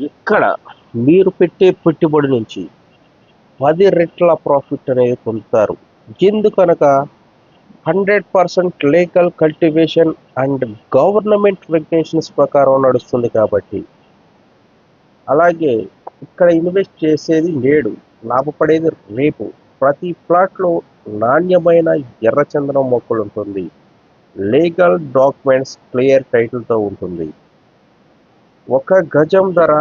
ఇక్కడ మీరు పెట్టే పెట్టుబడి నుంచి 10 రెట్ల ప్రాఫిట్ అనేది పొందుతారు. ఎందుకనగా 100% legal cultivation and government regulations ప్రకారం నడుస్తుంది కాబట్టి. అలాగే ఇక్కడ ఇన్వెస్ట్ చేసేది నేడు, లాభపడేది రేపు. ప్రతి ప్లాట్లో నాణ్యమైన ఎర్రచందనం మొక్కలు ఉంటుంది. లీగల్ డాక్యుమెంట్స్ క్లియర్ టైటిల్తో ఉంటుంది. 1 గజం ధర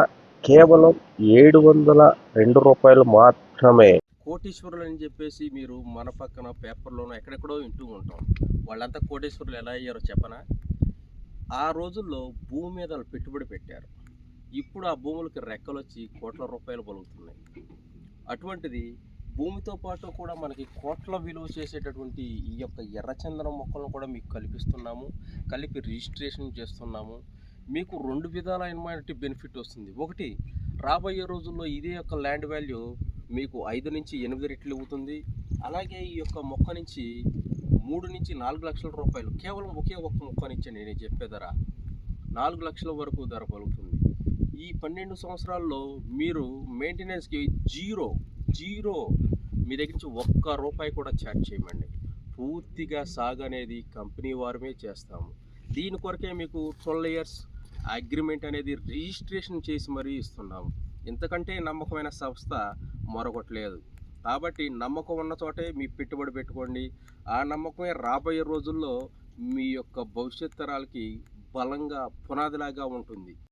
కేవలం ₹702 మాత్రమే. కోటీశ్వరులు అని చెప్పేసి మీరు మన పక్కన పేపర్లోనూ ఎక్కడెక్కడో వింటూ ఉంటాం. వాళ్ళంతా కోటీశ్వరులు ఎలా అయ్యారో చెప్పనా? ఆ రోజుల్లో భూమి మీద వాళ్ళు పెట్టుబడి పెట్టారు. ఇప్పుడు ఆ భూములకి రెక్కలు వచ్చి కోట్ల రూపాయలు పలుకుతున్నాయి. అటువంటిది భూమితో పాటు కూడా మనకి కోట్ల విలువ చేసేటటువంటి ఈ యొక్క ఎర్రచందనం మొక్కలను కూడా మీకు కల్పిస్తున్నాము, కలిపి రిజిస్ట్రేషన్ చేస్తున్నాము. మీకు 2 విధాలైన బెనిఫిట్ వస్తుంది. ఒకటి, రాబోయే రోజుల్లో ఇదే యొక్క ల్యాండ్ వాల్యూ మీకు 5 నుంచి 8 రెట్లు అవుతుంది. అలాగే ఈ యొక్క మొక్క నుంచి 3 నుంచి 4 లక్షల రూపాయలు కేవలం ఒకే ఒక్క మొక్క నుంచి నేను చెప్పే ధర 4 లక్షల వరకు ధర పలుకుతుంది. ఈ 12 సంవత్సరాల్లో మీరు మెయింటెనెన్స్కి జీరో మీ దగ్గర నుంచి ₹1 కూడా ఛార్జ్ చేయమండి. పూర్తిగా సాగు అనేది కంపెనీ వారమే చేస్తాము. దీని కొరకే మీకు 12 ఇయర్స్ అగ్రిమెంట్ అనేది రిజిస్ట్రేషన్ చేసి మరీ ఇస్తున్నాము. ఇంతకంటే నమ్మకమైన సంస్థ మరొకటి లేదు. కాబట్టి నమ్మకం ఉన్న చోటే మీ పెట్టుబడి పెట్టుకోండి. ఆ నమ్మకమే రాబోయే రోజుల్లో మీ యొక్క భవిష్యత్ తరాలకి బలంగా పునాదిలాగా ఉంటుంది.